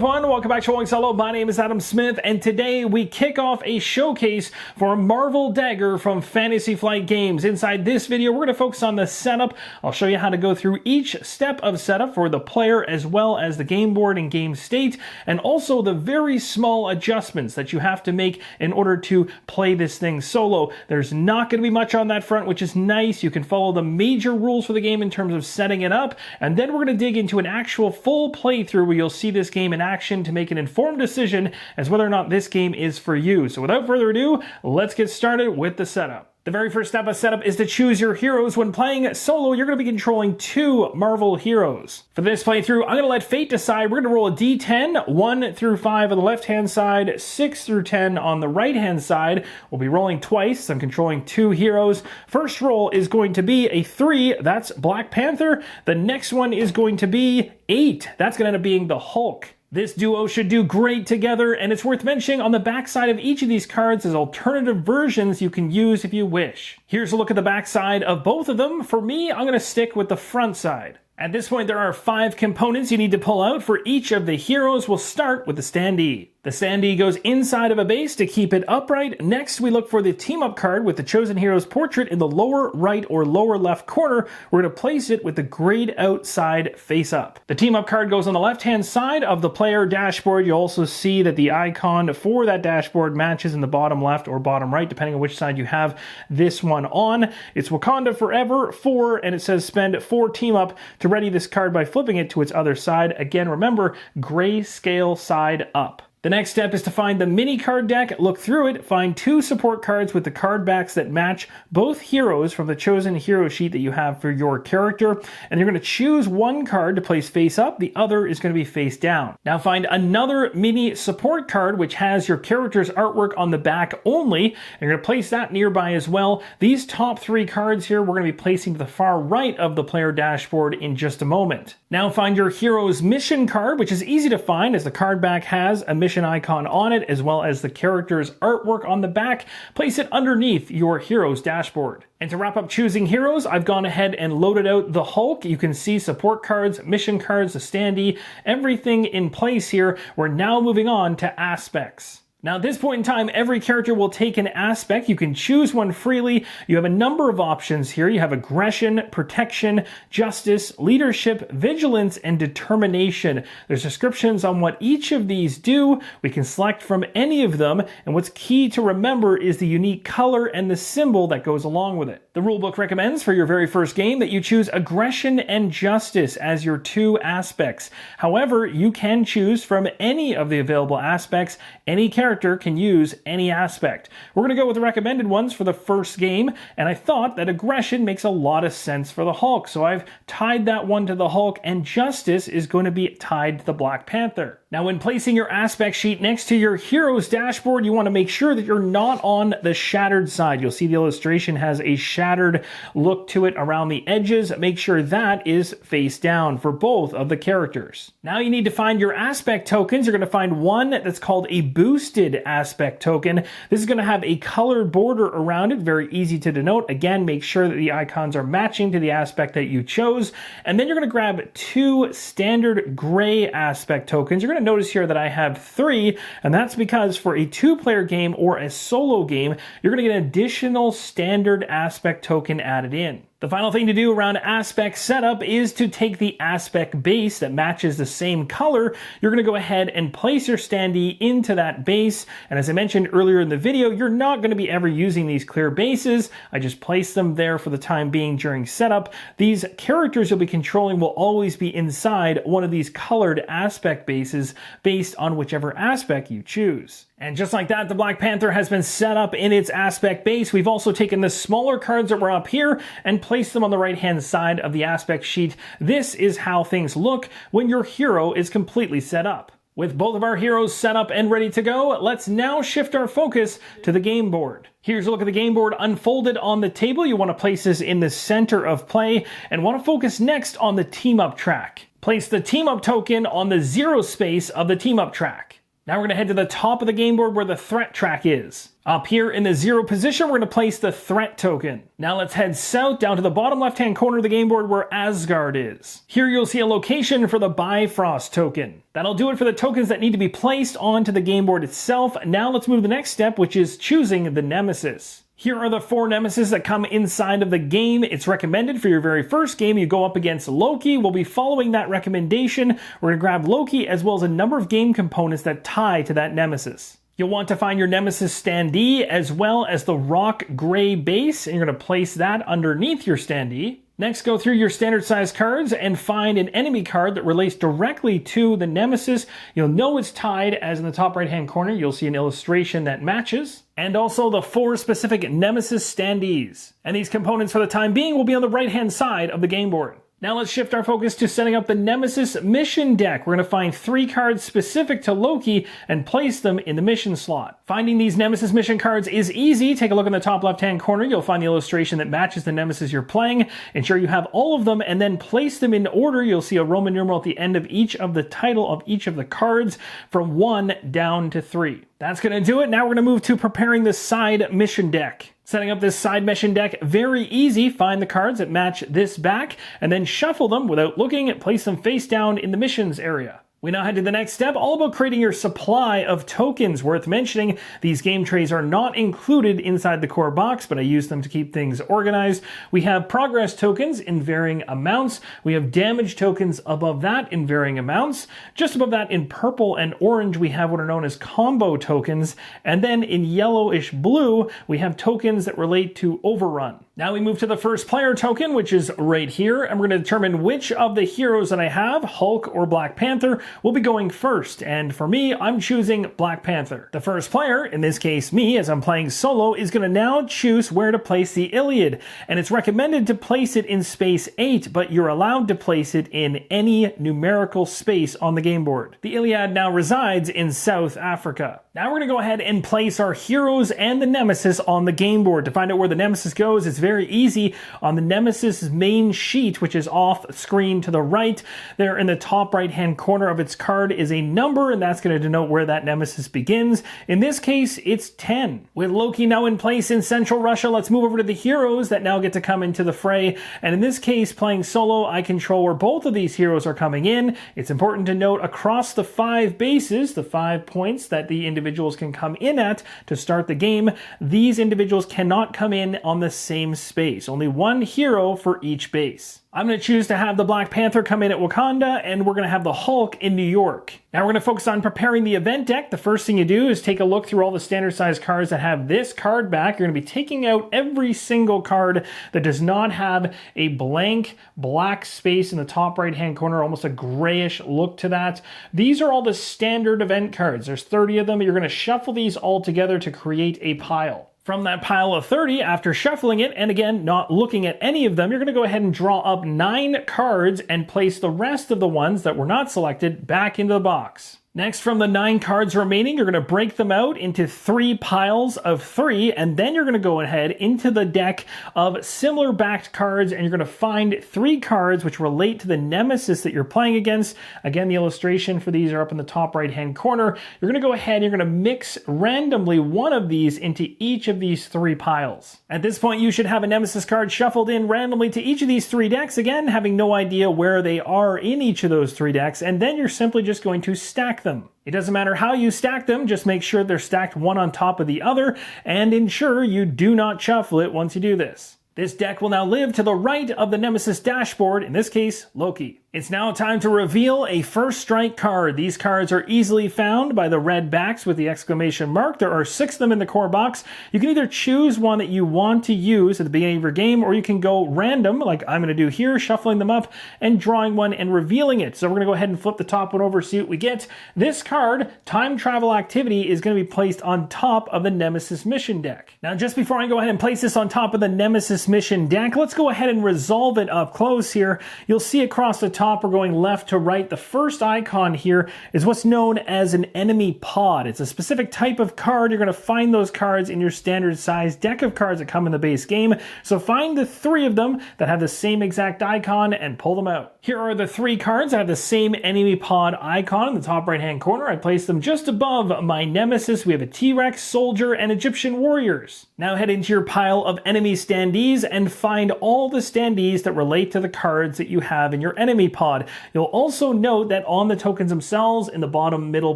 everyone, welcome back to Rolling Solo. My name is Adam Smith, and today we kick off a showcase for Marvel D.A.G.G.E.R from Fantasy Flight Games. Inside this video, we're going to focus on the setup. I'll show you how to go through each step of setup for the player as well as the game board and game state, and also the very small adjustments that you have to make in order to play this thing solo. There's not going to be much on that front, which is nice. You can follow the major rules for the game in terms of setting it up, and then we're going to dig into an actual full playthrough where you'll see this game in action to make an informed decision as whether or not this game is for you. So without further ado, let's get started with the setup. The very first step of setup is to choose your heroes. When playing solo, you're going to be controlling two Marvel heroes. For this playthrough, I'm going to let fate decide. We're going to roll a d10, 1 through 5 on the left-hand side, 6 through 10 on the right-hand side. We'll be rolling twice. I'm controlling two heroes. First roll is going to be a 3. That's Black Panther. The next one is going to be 8. That's going to end up being the Hulk. This duo should do great together, and it's worth mentioning on the backside of each of these cards is alternative versions you can use if you wish. Here's a look at the backside of both of them. For me, I'm going to stick with the front side. At this point, there are 5 components you need to pull out for each of the heroes. We'll start with the standee. The standee goes inside of a base to keep it upright. Next, we look for the team-up card with the chosen hero's portrait in the lower right or lower left corner. We're going to place it with the grayed out side face up. The team-up card goes on the left-hand side of the player dashboard. You'll also see that the icon for that dashboard matches in the bottom left or bottom right, depending on which side you have this one on. It's Wakanda Forever 4, and it says spend 4 team-up to ready this card by flipping it to its other side. Again, remember, grayscale side up. The next step is to find the mini card deck, look through it, find 2 support cards with the card backs that match both heroes from the chosen hero sheet that you have for your character, and you're going to choose one card to place face up, the other is going to be face down. Now find another mini support card which has your character's artwork on the back only, and you're going to place that nearby as well. These top 3 cards here we're going to be placing to the far right of the player dashboard in just a moment. Now find your hero's mission card, which is easy to find as the card back has a mission icon on it as well as the character's artwork on the back. Place it underneath your hero's dashboard. And to wrap up choosing heroes, I've gone ahead and loaded out the Hulk. You can see support cards, mission cards, the standee, everything in place here. We're now moving on to aspects. Now at this point in time, every character will take an aspect. You can choose one freely. You have a number of options here. You have aggression, protection, justice, leadership, vigilance, and determination. There's descriptions on what each of these do. We can select from any of them, and what's key to remember is the unique color and the symbol that goes along with it. The rulebook recommends for your very first game that you choose aggression and justice as your 2 aspects. However, you can choose from any of the available aspects. Any character can use any aspect. We're going to go with the recommended ones for the first game, and I thought that aggression makes a lot of sense for the Hulk, so I've tied that one to the Hulk, and justice is going to be tied to the Black Panther. Now when placing your aspect sheet next to your hero's dashboard, you want to make sure that you're not on the shattered side. You'll see the illustration has a shattered look to it around the edges. Make sure that is face down for both of the characters. Now you need to find your aspect tokens. You're going to find one that's called a boosted aspect token. This is going to have a colored border around it, very easy to denote. Again, make sure that the icons are matching to the aspect that you chose. And then you're going to grab 2 standard gray aspect tokens. You're going to notice here that I have 3, and that's because for a 2-player game or a solo game, you're going to get an additional standard aspect token added in. The final thing to do around aspect setup is to take the aspect base that matches the same color. You're going to go ahead and place your standee into that base. And as I mentioned earlier in the video, you're not going to be ever using these clear bases. I just placed them there for the time being during setup. These characters you'll be controlling will always be inside one of these colored aspect bases based on whichever aspect you choose. And just like that, the Black Panther has been set up in its aspect base. We've also taken the smaller cards that were up here and placed them on the right-hand side of the aspect sheet. This is how things look when your hero is completely set up. With both of our heroes set up and ready to go, let's now shift our focus to the game board. Here's a look at the game board unfolded on the table. You want to place this in the center of play and want to focus next on the team-up track. Place the team-up token on the 0 space of the team-up track. Now we're going to head to the top of the game board where the threat track is. Up here in the 0 position, we're going to place the threat token. Now let's head south down to the bottom left-hand corner of the game board where Asgard is. Here you'll see a location for the Bifrost token. That'll do it for the tokens that need to be placed onto the game board itself. Now let's move to the next step, which is choosing the Nemesis. Here are the 4 Nemesis that come inside of the game. It's recommended for your very first game you go up against Loki. We'll be following that recommendation. We're going to grab Loki as well as a number of game components that tie to that Nemesis. You'll want to find your Nemesis standee as well as the rock gray base, and you're going to place that underneath your standee. Next, go through your standard size cards and find an enemy card that relates directly to the Nemesis. You'll know it's tied, as in the top right hand corner you'll see an illustration that matches, and also the 4 specific Nemesis standees. And these components for the time being will be on the right hand side of the game board. Now let's shift our focus to setting up the Nemesis mission deck. We're going to find 3 cards specific to Loki and place them in the mission slot. Finding these Nemesis mission cards is easy. Take a look in the top left-hand corner. You'll find the illustration that matches the Nemesis you're playing. Ensure you have all of them and then place them in order. You'll see a Roman numeral at the end of each of the title of each of the cards from 1 down to 3. That's going to do it. Now we're going to move to preparing the side mission deck. Setting up this side mission deck, very easy. Find the cards that match this back and then shuffle them without looking. Place them face down in the missions area. We now head to the next step, all about creating your supply of tokens. Worth mentioning, these game trays are not included inside the core box, but I use them to keep things organized. We have progress tokens in varying amounts. We have damage tokens above that in varying amounts. Just above that in purple and orange, we have what are known as combo tokens. And then in yellowish blue, we have tokens that relate to overrun. Now we move to the first player token, which is right here. And we're going to determine which of the heroes that I have, Hulk or Black Panther, will be going first. And for me, I'm choosing Black Panther. The first player, in this case me, as I'm playing solo, is going to now choose where to place the Iliad. And it's recommended to place it in space 8, but you're allowed to place it in any numerical space on the game board. The Iliad now resides in South Africa. Now we're going to go ahead and place our heroes and the Nemesis on the game board. To find out where the Nemesis goes, it's very easy. On the Nemesis main sheet, which is off screen to the right, there in the top right hand corner of its card is a number, and that's going to denote where that Nemesis begins. In this case, it's 10. With Loki now in place in Central Russia, let's move over to the heroes that now get to come into the fray. And in this case, playing solo, I control where both of these heroes are coming in. It's important to note across the 5 bases, the 5 points that the individuals can come in at to start the game, these individuals cannot come in on the same space. Only one hero for each base. I'm going to choose to have the Black Panther come in at Wakanda, and we're going to have the Hulk in New York. Now we're going to focus on preparing the event deck. The first thing you do is take a look through all the standard size cards that have this card back. You're going to be taking out every single card that does not have a blank black space in the top right hand corner, almost a grayish look to that. These are all the standard event cards. There's 30 of them. You're going to shuffle these all together to create a pile. From that pile of 30, after shuffling it, and again, not looking at any of them, you're going to go ahead and draw up 9 cards and place the rest of the ones that were not selected back into the box. Next, from the 9 cards remaining, you're going to break them out into 3 piles of 3, and then you're going to go ahead into the deck of similar backed cards, and you're going to find 3 cards which relate to the Nemesis that you're playing against. Again, the illustration for these are up in the top right-hand corner. You're going to go ahead and you're going to mix randomly one of these into each of these 3 piles. At this point, you should have a Nemesis card shuffled in randomly to each of these 3 decks, again, having no idea where they are in each of those 3 decks, and then you're simply just going to stack them. It doesn't matter how you stack them, just make sure they're stacked one on top of the other, and ensure you do not shuffle it once you do this. This deck will now live to the right of the Nemesis dashboard, in this case, Loki. It's now time to reveal a first strike card. These cards are easily found by the red backs with the exclamation mark. There are 6 of them in the core box. You can either choose one that you want to use at the beginning of your game, or you can go random, like I'm going to do here, shuffling them up and drawing one and revealing it. So we're going to go ahead and flip the top one over, see what we get. This card, Time Travel Activity, is going to be placed on top of the Nemesis Mission deck. Now, just before I go ahead and place this on top of the Nemesis Mission deck, let's go ahead and resolve it up close here. You'll see across the top top, we're going left to right. The first icon here is what's known as an enemy pod. It's a specific type of card. You're going to find those cards in your standard size deck of cards that come in the base game. So find the 3 of them that have the same exact icon and pull them out. Here are the 3 cards that have the same enemy pod icon in the top right hand corner. I placed them just above my Nemesis. We have a T-Rex, Soldier, and Egyptian Warriors. Now head into your pile of enemy standees and find all the standees that relate to the cards that you have in your enemy pod. You'll also note that on the tokens themselves, in the bottom middle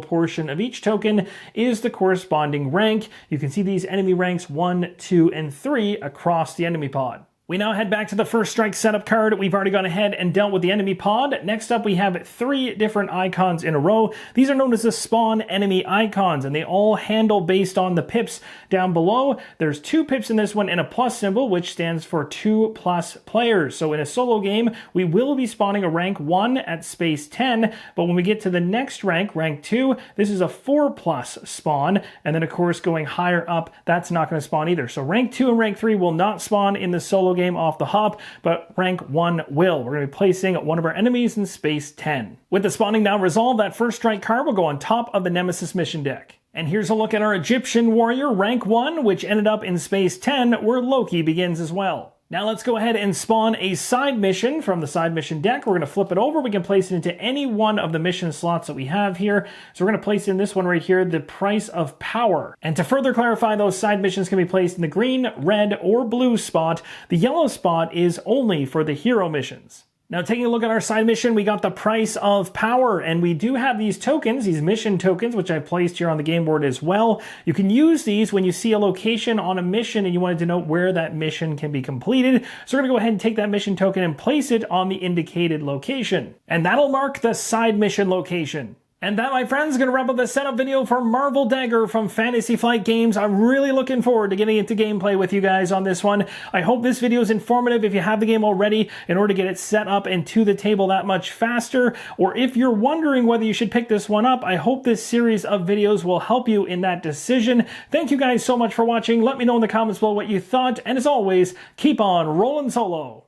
portion of each token, is the corresponding rank. You can see these enemy ranks 1, 2, and 3 across the enemy pod. We now head back to the first strike setup card. We've already gone ahead and dealt with the enemy pod. Next up, we have 3 different icons in a row. These are known as the spawn enemy icons, and they all handle based on the pips down below. There's 2 pips in this one and a plus symbol, which stands for 2+ players. So in a solo game, we will be spawning a rank 1 at space 10, but when we get to the next rank, rank 2, this is a 4+ spawn, and then of course going higher up, that's not going to spawn either. So rank 2 and rank 3 will not spawn in the solo game off the hop, but rank 1 will. We're going to be placing one of our enemies in space 10. With the spawning now resolved, that first strike card will go on top of the Nemesis mission deck. And here's a look at our Egyptian Warrior, rank 1, which ended up in space 10, where Loki begins as well. Now let's go ahead and spawn a side mission from the side mission deck. We're going to flip it over. We can place it into any one of the mission slots that we have here. So we're going to place in this one right here, the price of power. And to further clarify, those side missions can be placed in the green, red, or blue spot. The yellow spot is only for the hero missions. Now taking a look at our side mission, we got the price of power, and we do have these tokens, these mission tokens, which I've placed here on the game board as well. You can use these when you see a location on a mission and you wanted to know where that mission can be completed. So we're going to go ahead and take that mission token and place it on the indicated location. And that'll mark the side mission location. And that, my friends, is going to wrap up the setup video for Marvel D.A.G.G.E.R from Fantasy Flight Games. I'm really looking forward to getting into gameplay with you guys on this one. I hope this video is informative if you have the game already in order to get it set up and to the table that much faster. Or if you're wondering whether you should pick this one up, I hope this series of videos will help you in that decision. Thank you guys so much for watching. Let me know in the comments below what you thought. And as always, keep on rolling solo.